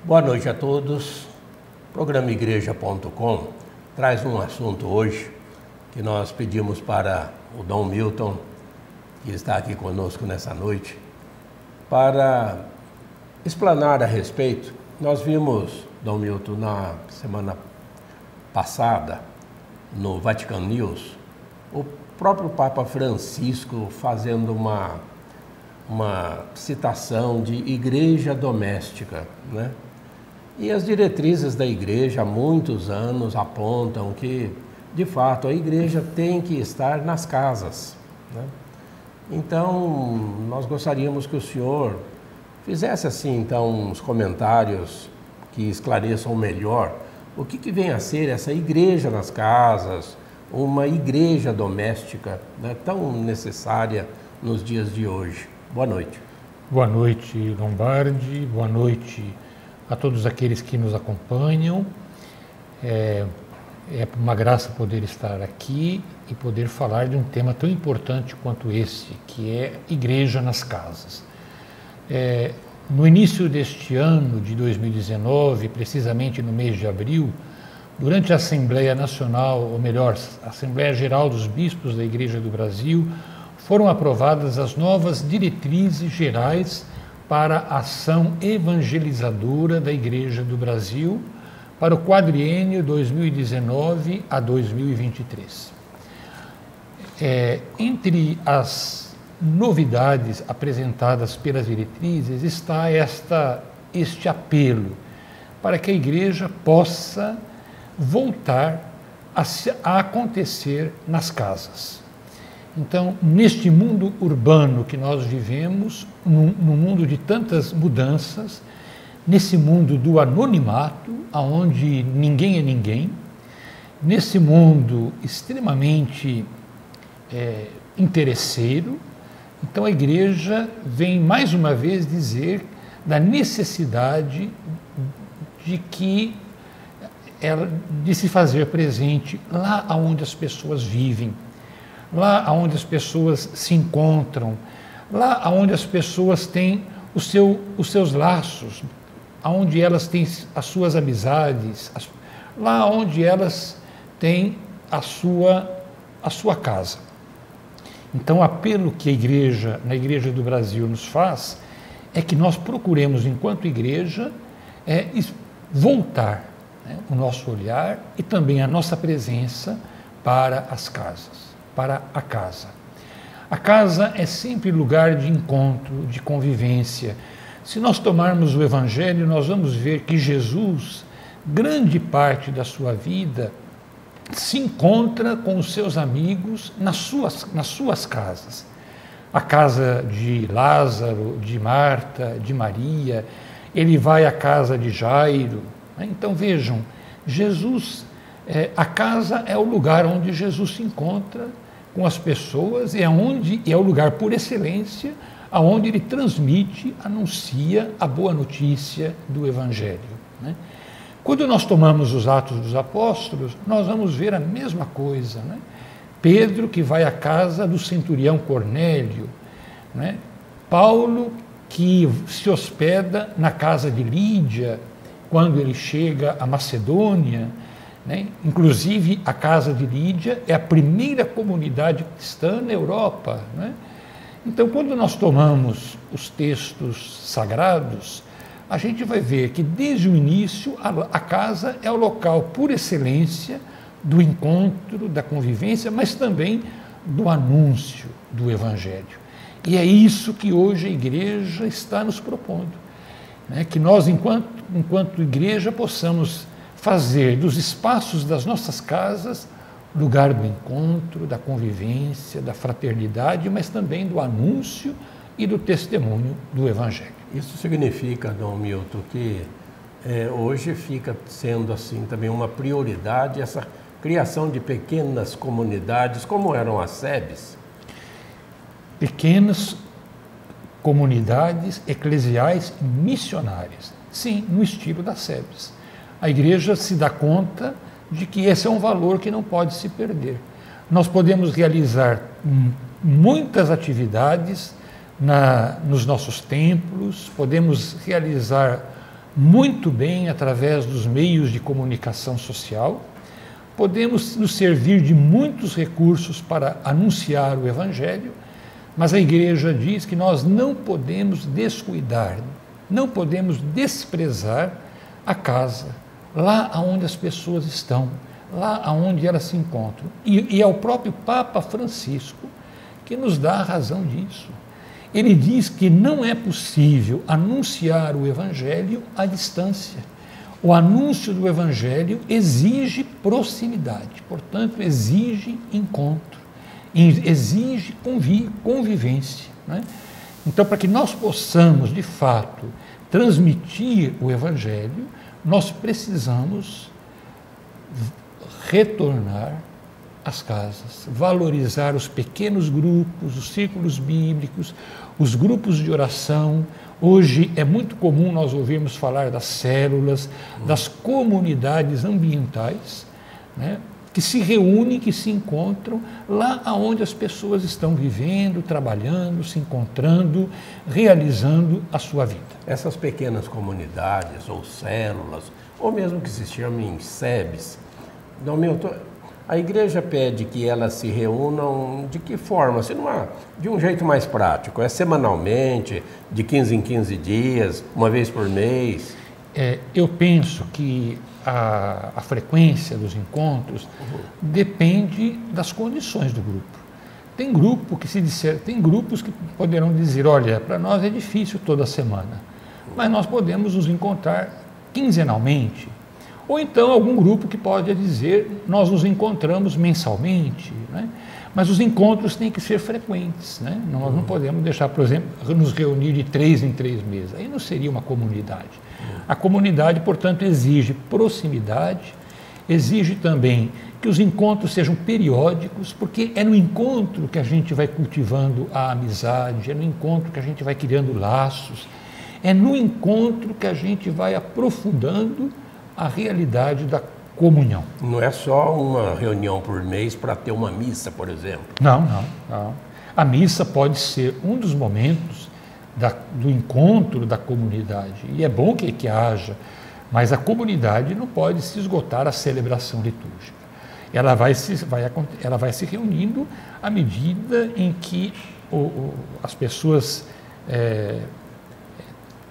Boa noite a todos. O programa Igreja.com traz um assunto hoje que nós pedimos para o Dom Milton, que está aqui conosco nessa noite, para explanar a respeito. Nós vimos, Dom Milton, na semana passada, no Vatican News, o próprio Papa Francisco fazendo uma citação de igreja doméstica, né? E as diretrizes da igreja há muitos anos apontam que, de fato, a igreja tem que estar nas casas, né? Então, nós gostaríamos que o senhor fizesse assim, então, uns comentários que esclareçam melhor o que vem a ser essa igreja nas casas, uma igreja doméstica, né, tão necessária nos dias de hoje. Boa noite. Boa noite, Lombardi. Boa noite a todos aqueles que nos acompanham. É uma graça poder estar aqui e poder falar de um tema tão importante quanto esse, que é igreja nas casas. No início deste ano de 2019, precisamente no mês de abril, durante a Assembleia Nacional, ou melhor, a Assembleia Geral dos Bispos da Igreja do Brasil, foram aprovadas as novas diretrizes gerais para a ação evangelizadora da Igreja do Brasil para o quadriênio 2019 a 2023. Entre as novidades apresentadas pelas diretrizes está este apelo para que a Igreja possa voltar a acontecer nas casas. Então, neste mundo urbano que nós vivemos, num mundo de tantas mudanças, nesse mundo do anonimato, onde ninguém é ninguém, nesse mundo extremamente interesseiro, então a Igreja vem mais uma vez dizer da necessidade de se fazer presente lá onde as pessoas vivem, lá onde as pessoas se encontram, lá onde as pessoas têm os seus laços, onde elas têm as suas amizades, lá onde elas têm a sua casa. Então, o apelo que na Igreja do Brasil nos faz é que nós procuremos, enquanto igreja, voltar, né, o nosso olhar e também a nossa presença para as casas, para a casa. A casa é sempre lugar de encontro, de convivência. Se nós tomarmos o Evangelho, nós vamos ver que Jesus, grande parte da sua vida, se encontra com os seus amigos nas suas casas. A casa de Lázaro, de Marta, de Maria, ele vai à casa de Jairo, né? Então vejam, Jesus, a casa é o lugar onde Jesus se encontra com as pessoas e é o lugar por excelência aonde ele transmite, anuncia a boa notícia do Evangelho, né? Quando nós tomamos os Atos dos Apóstolos, nós vamos ver a mesma coisa, né? Pedro, que vai à casa do centurião Cornélio, né? Paulo, que se hospeda na casa de Lídia, quando ele chega à Macedônia, né? Inclusive, a casa de Lídia é a primeira comunidade cristã na Europa, né? Então, quando nós tomamos os textos sagrados, a gente vai ver que, desde o início, a casa é o local por excelência do encontro, da convivência, mas também do anúncio do Evangelho. E é isso que hoje a Igreja está nos propondo, né? Que nós, enquanto Igreja, possamos fazer dos espaços das nossas casas lugar do encontro, da convivência, da fraternidade, mas também do anúncio e do testemunho do Evangelho. Isso significa, Dom Milton, que hoje fica sendo assim também uma prioridade essa criação de pequenas comunidades, como eram as SEBs? Pequenas comunidades eclesiais missionárias, sim, no estilo das SEBs. A Igreja se dá conta de que esse é um valor que não pode se perder. Nós podemos realizar muitas atividades nos nossos templos, podemos realizar muito bem através dos meios de comunicação social, podemos nos servir de muitos recursos para anunciar o Evangelho, mas a Igreja diz que nós não podemos descuidar, não podemos desprezar a casa, lá onde as pessoas estão, lá onde elas se encontram. E é o próprio Papa Francisco que nos dá a razão disso. Ele diz que não é possível anunciar o Evangelho à distância. O anúncio do Evangelho exige proximidade, portanto, exige encontro, exige convivência, né? Então, para que nós possamos, de fato, transmitir o Evangelho, nós precisamos retornar às casas, valorizar os pequenos grupos, os círculos bíblicos, os grupos de oração. Hoje é muito comum nós ouvirmos falar das células, das comunidades ambientais, né, que se reúnem, que se encontram lá onde as pessoas estão vivendo, trabalhando, se encontrando, realizando a sua vida. Essas pequenas comunidades ou células, ou mesmo que se chamem SEBs, Dom Milton, a igreja pede que elas se reúnam de que forma? Se não de um jeito mais prático, é semanalmente, de 15 em 15 dias, uma vez por mês? Eu penso que a frequência dos encontros depende das condições do grupo. Tem grupos que poderão dizer, olha, para nós é difícil toda semana, mas nós podemos nos encontrar quinzenalmente. Ou então algum grupo que pode dizer, nós nos encontramos mensalmente, né? Mas os encontros têm que ser frequentes, né? Nós não podemos deixar, por exemplo, nos reunir de 3 em 3 meses, aí não seria uma comunidade. A comunidade, portanto, exige proximidade, exige também que os encontros sejam periódicos, porque é no encontro que a gente vai cultivando a amizade, é no encontro que a gente vai criando laços, é no encontro que a gente vai aprofundando a realidade da comunhão. Não é só uma reunião por mês para ter uma missa, por exemplo? Não. A missa pode ser um dos momentos do encontro da comunidade. E é bom que haja, mas a comunidade não pode se esgotar a celebração litúrgica. Ela vai se reunindo à medida em que as pessoas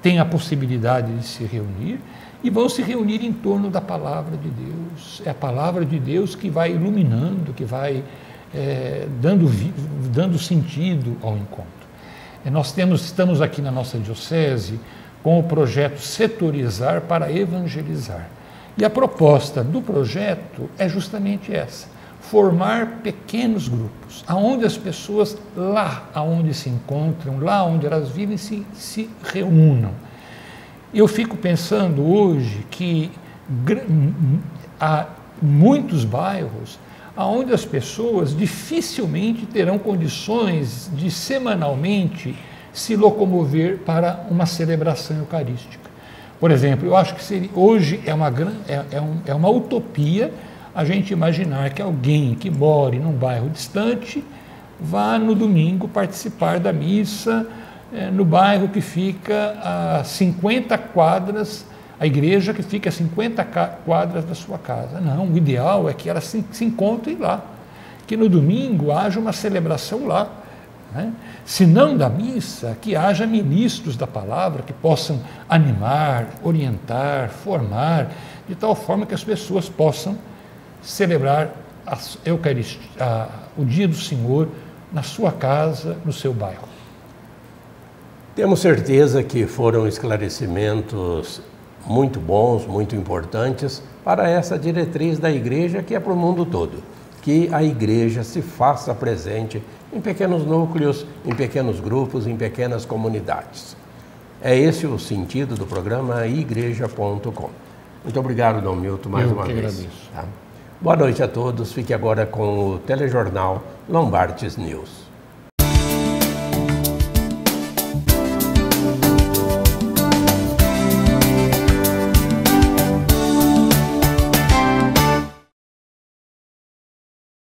têm a possibilidade de se reunir, e vão se reunir em torno da palavra de Deus. É a palavra de Deus que vai iluminando, que vai dando sentido ao encontro. Nós estamos aqui na nossa diocese com o projeto Setorizar para Evangelizar. E a proposta do projeto é justamente essa: formar pequenos grupos, aonde as pessoas, lá aonde se encontram, lá onde elas vivem, se reúnam. Eu fico pensando hoje que há muitos bairros onde as pessoas dificilmente terão condições de semanalmente se locomover para uma celebração eucarística. Por exemplo, eu acho que hoje é uma utopia a gente imaginar que alguém que more num bairro distante vá no domingo participar da missa no bairro que fica a 50 quadras, a igreja que fica a 50 quadras da sua casa. Não, o ideal é que elas se encontrem lá, que no domingo haja uma celebração lá, né? Se não da missa, que haja ministros da palavra que possam animar, orientar, formar, de tal forma que as pessoas possam celebrar a Eucaristia, o dia do Senhor na sua casa, no seu bairro. Temos certeza que foram esclarecimentos muito bons, muito importantes para essa diretriz da igreja que é para o mundo todo. Que a igreja se faça presente em pequenos núcleos, em pequenos grupos, em pequenas comunidades. É esse o sentido do programa igreja.com. Muito obrigado, Dom Milton, mais uma vez. Agradeço. Tá? Boa noite a todos. Fique agora com o telejornal Lombardes News.